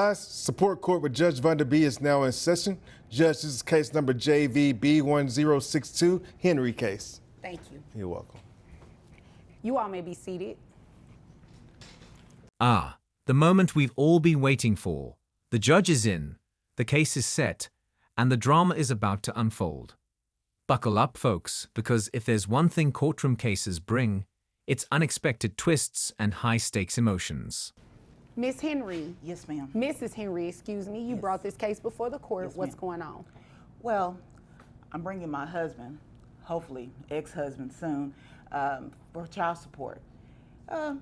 Support court with Judge Vanderby is now in session. Judge, this is case number JVB1062, Henry case. Thank you. You're welcome. You all may be seated. Ah, the moment we've all been waiting for. The judge is in, the case is set, and the drama is about to unfold. Buckle up, folks, because if there's one thing courtroom cases bring, it's unexpected twists and high-stakes emotions. Miss Henry. Yes, ma'am. Mrs. Henry, excuse me. You Yes. brought this case before the court. Yes, What's ma'am. going on? Well, I'm bringing my husband, hopefully ex-husband soon, for child support.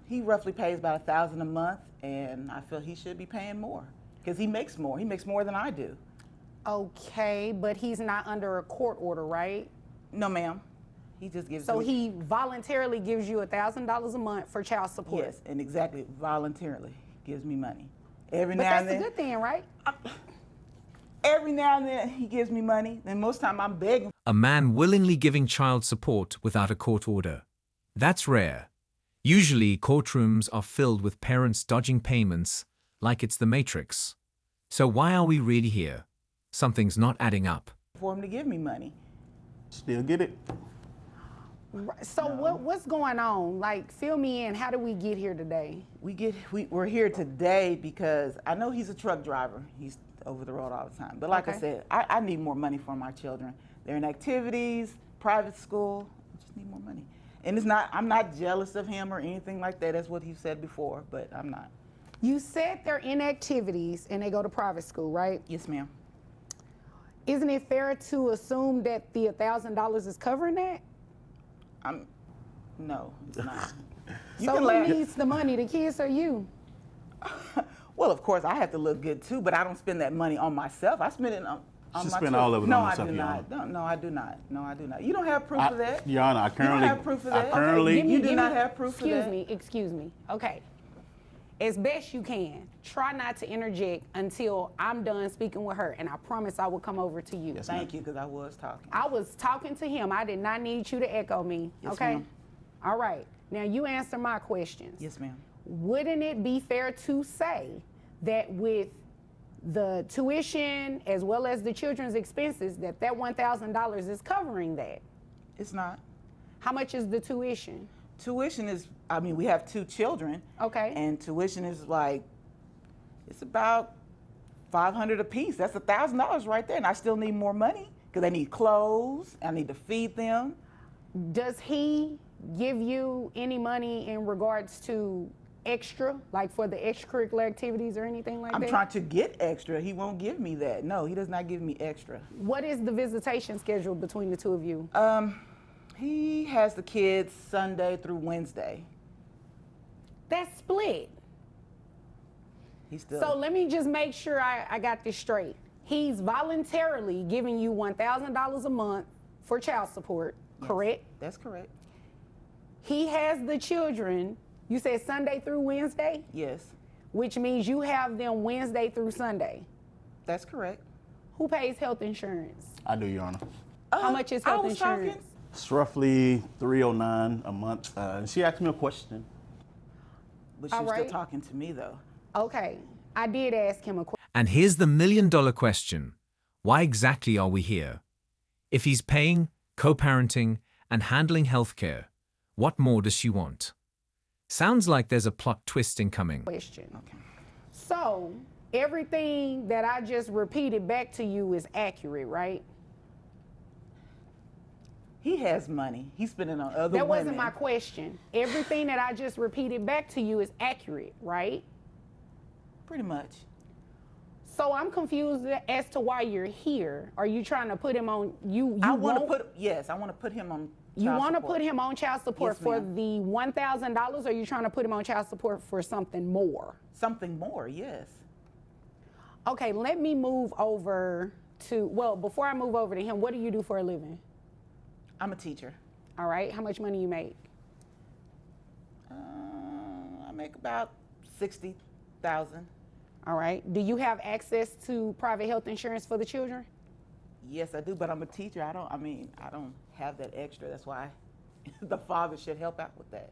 He roughly pays about $1,000 a month, and I feel he should be paying more because he makes more. He makes more than I do. Okay, but he's not under a court order, right? No, ma'am. He just gives So me. he voluntarily gives you $1,000 a month for child support. Yes, and exactly voluntarily gives me money. Every But now that's and a then. good thing, right? Every now and then he gives me money, and most time I'm begging. A man willingly giving child support without a court order. That's rare. Usually, courtrooms are filled with parents dodging payments like it's the Matrix. So why are we really here? Something's not adding up. For him to give me money. Still get it? So what's going on? Like, fill me in. How did we get here today? We're here today because I know he's a truck driver. He's over the road all the time. But like I Okay. said, I need more money for my children. They're in activities, private school. I just need more money. And I'm not jealous of him or anything like that. That's what he said before, but I'm not. You said they're in activities and they go to private school, right? Yes, ma'am. Isn't it fair to assume that the $1,000 is covering that? No, it's not. So who needs the money, the kids or you? Well, of course, I have to look good too, but I don't spend that money on myself. I spend it on She my spend children. all of it no, on herself, I do Your not. Honor. No, I do not. No, I do not. You don't have proof of that. Your Honor, I currently. You don't have proof of that. I currently. Give me- You give do not me- have proof of that. Excuse me. Okay. As best you can, try not to interject until I'm done speaking with her, and I promise I will come over to you. Yes, Thank you, because I was talking. I was talking to him. I did not need you to echo me. Yes, okay? ma'am. All right. Now you answer my questions. Yes, ma'am. Wouldn't it be fair to say that with the tuition as well as the children's expenses, that $1,000 is covering that? It's not. How much is the tuition? Tuition is, we have 2 children. Okay. And tuition is it's about $500 a piece. That's $1,000 right there. And I still need more money because I need clothes. I need to feed them. Does he give you any money in regards to extra, like for the extracurricular activities or anything like I'm that? trying to get extra. He won't give me that. No, he does not give me extra. What is the visitation schedule between the two of you? He has the kids Sunday through Wednesday. That's split. He's still. So let me just make sure I got this straight. He's voluntarily giving you $1,000 a month for child support, Yes, correct? That's correct. He has the children, you said Sunday through Wednesday, Yes, which means you have them Wednesday through Sunday. that's correct. Who pays health insurance? I do, Your Honor. How much is health I was insurance? talking. It's roughly $309 a month. She asked me a question. But she's All right. still talking to me though. Okay, I did ask him a question. And here's the million-dollar question. Why exactly are we here? If he's paying, co-parenting, and handling healthcare, what more does she want? Sounds like there's a plot twist incoming. Okay. So, everything that I just repeated back to you is accurate, right? He has money. He's spending on other That women. wasn't my question. Everything that I just repeated back to you is accurate, right? Pretty much. So I'm confused as to why you're here. Are you trying to put him on I want to put him on You child want to support. put him on child support Yes, for ma'am. the $1,000, or are you trying to put him on child support for something more? Something more, yes. Okay, let me move over to, well, before I move over to him, what do you do for a living? I'm a teacher. All right, how much money you make? I make about $60,000. All right, do you have access to private health insurance for the children? Yes, I do, but I'm a teacher. I don't have that extra. That's why the father should help out with that.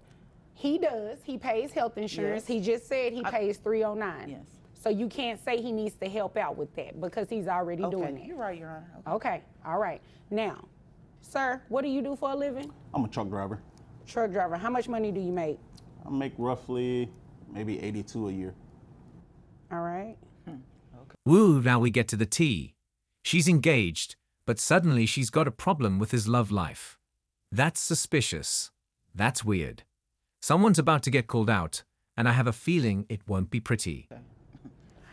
He does, he pays health insurance. Yes. He just said he pays $309. Yes. So you can't say he needs to help out with that because he's already doing that. You're right, Your Honor. Okay, all right. Now, sir, what do you do for a living? I'm a truck driver. Truck driver. How much money do you make? I make roughly maybe 82 a year. All right. Woo, now we get to the tea. She's engaged, but suddenly she's got a problem with his love life. That's suspicious. That's weird. Someone's about to get called out, and I have a feeling it won't be pretty.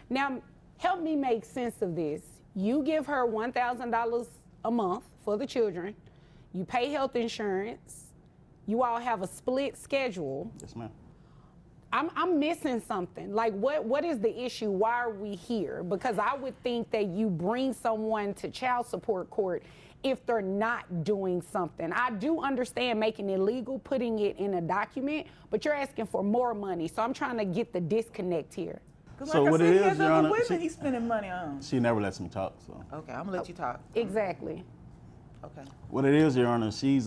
Now, help me make sense of this. You give her $1,000 a month for the children. You pay health insurance. You all have a split schedule. Yes, ma'am. I'm missing something. Like, what is the issue? Why are we here? Because I would think that you bring someone to child support court if they're not doing something. I do understand making it legal, putting it in a document, but you're asking for more money. So I'm trying to get the disconnect here. So Like what I it said, he is, has Your other Honor, women he's spending money on. she never lets me talk, so. Okay, I'm gonna let you talk. Exactly. Okay. What it is, Your Honor, she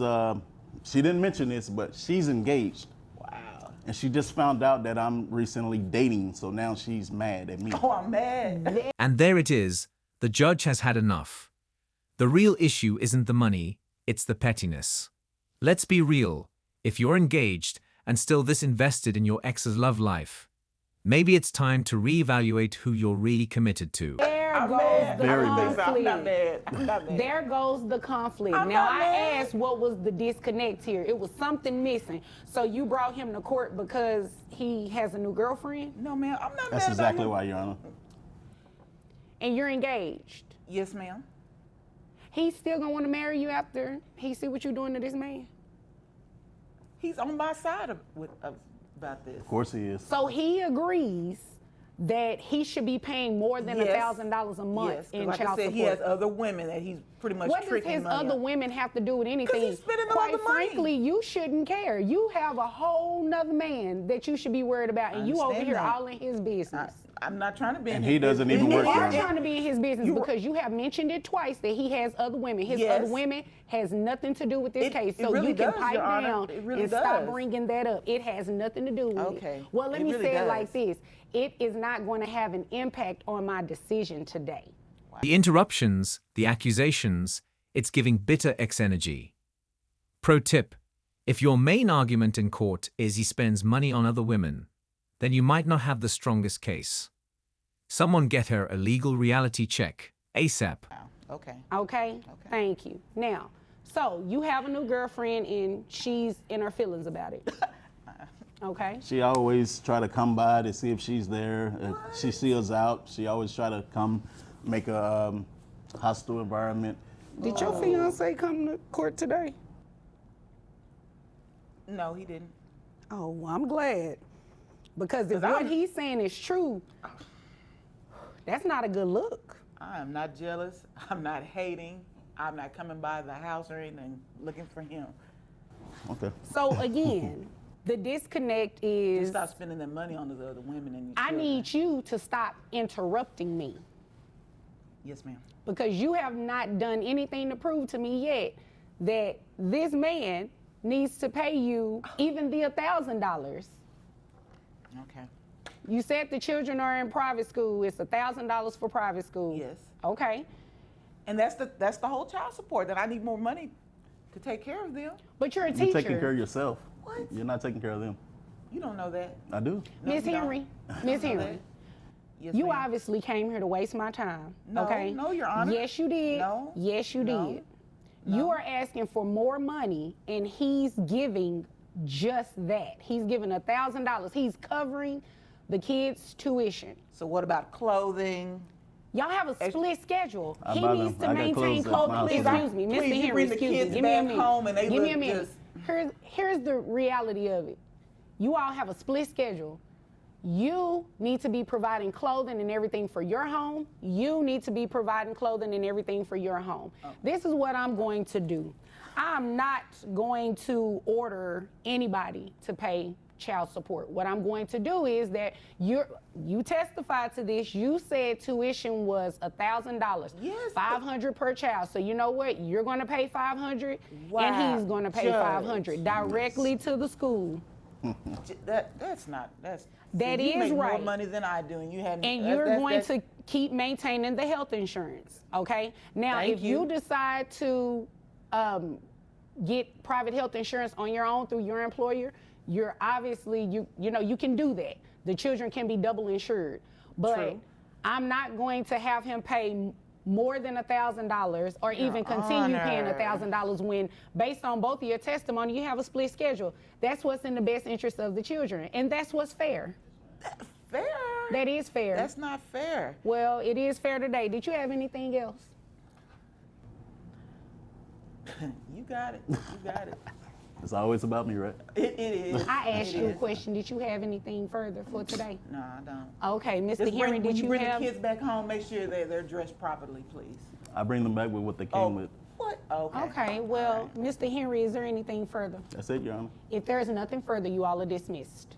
didn't mention this, but she's engaged. Wow. And she just found out that I'm recently dating, so now she's mad at me. Oh, I'm mad. And there it is. The judge has had enough. The real issue isn't the money, it's the pettiness. Let's be real. If you're engaged and still this invested in your ex's love life, maybe it's time to reevaluate who you're really committed to. There I'm goes mad. the Very conflict. mad. I'm not mad. I'm not mad. There goes the conflict. I'm Now, not I mad. asked what was the disconnect here. It was something missing. So you brought him to court because he has a new girlfriend No, ma'am, I'm not That's mad exactly about why, him. Your Honor. and you're engaged. Yes, ma'am. He's still gonna want to marry you after he see what you're doing to this man? He's on my side about this. Of course he is. So he agrees that he should be paying more than Yes. $1,000 a month Yes, 'cause in like child I said, support. he has other women that he's pretty much What does tricking his money other on. women have to do with anything? he's spending all Quite the money. frankly, you shouldn't care. You have a whole nother man that you should be worried about, and you over understand here that. all in his business. I'm not trying to be in And his he doesn't business. even You work are there. trying to be in his business You- because you have mentioned it twice that he has other women. His Yes. other women has nothing to do with this It- case. it So really you can does, pipe Your Honor. down It really and stop does. bringing that up. It has nothing to do with Okay. it. Well, let It me really say it does. like this. It is not going to have an impact on my decision today. The interruptions, the accusations, it's giving bitter X energy. Pro tip: if your main argument in court is he spends money on other women, then you might not have the strongest case. Someone get her a legal reality check, ASAP. Okay. Okay? Thank you. Now, so you have a new girlfriend and she's in her feelings about it. Okay? She always try to come by to see if she's there. If she sees us out, she always try to come make a hostile environment. Did your fiance come to court today? No, he didn't. Oh, well, I'm glad. Because if 'Cause what I'm- he's saying is true, that's not a good look. I am not jealous. I'm not hating. I'm not coming by the house or anything looking for him. Okay. So again, the disconnect Just is stop spending that money on those other women and your I children. need you to stop interrupting me Yes, ma'am. because you have not done anything to prove to me yet that this man needs to pay you even the $1,000. Okay. You said the children are in private school. It's $1,000 for private school. Yes. Okay. And that's the whole child support, that I need more money to take care of them. But you're a You're teacher. taking care of yourself. What? You're not taking care of them. You don't know that. I do. No, Miss you don't. Henry, Miss know Henry, that. Yes, you ma'am. obviously came here to waste my time. No, okay? no, Your Honor. Yes, you did. No, Yes, you no, did. You are asking for more money, and he's giving just that. He's giving $1,000. He's covering the kids' tuition. So what about clothing? Y'all have a split schedule. I He buy needs them. to I got maintain clothes at my clothing. house. Excuse me, Mr. Please, you Henry, bring the excuse me. kids Give me a back minute. home and they Give me a look minute. just- Here's the reality of it. You all have a split schedule. You need to be providing clothing and everything for your home. You need to be providing clothing and everything for your home. This is what I'm going to do. I'm not going to order anybody to pay child support. What I'm going to do is that you testified to this. You said tuition was $1,000. Yes. $500 per child. So you know what? You're going to pay $500, Wow. and he's going to pay Judge. $500 directly to the school. That's not. That you is make right. more money than I do, and you had. And you're going to keep maintaining the health insurance, okay? Now, Thank if you you. decide to get private health insurance on your own through your employer, you're obviously, you know, you can do that. The children can be double insured. But True. I'm not going to have him pay more than $1,000 or even continue paying Honor. $1,000 when, based on both of your testimony, you have a split schedule. That's what's in the best interest of the children, and that's what's fair. Fair. That is fair. That's not fair. Well, it is fair today. Did you have anything else? You got it. You got it. It's always about me, right? It is. I asked It you a is. question. Did you have anything further for today? No, I don't. Okay, Mr. Just Henry, when did you you bring have? the kids back home, make sure they're dressed properly, please. I bring them back with what they came Oh, with. what? Okay. Okay, well, Mr. Henry, is there anything further? That's it, Your Honor. If there is nothing further, you all are dismissed.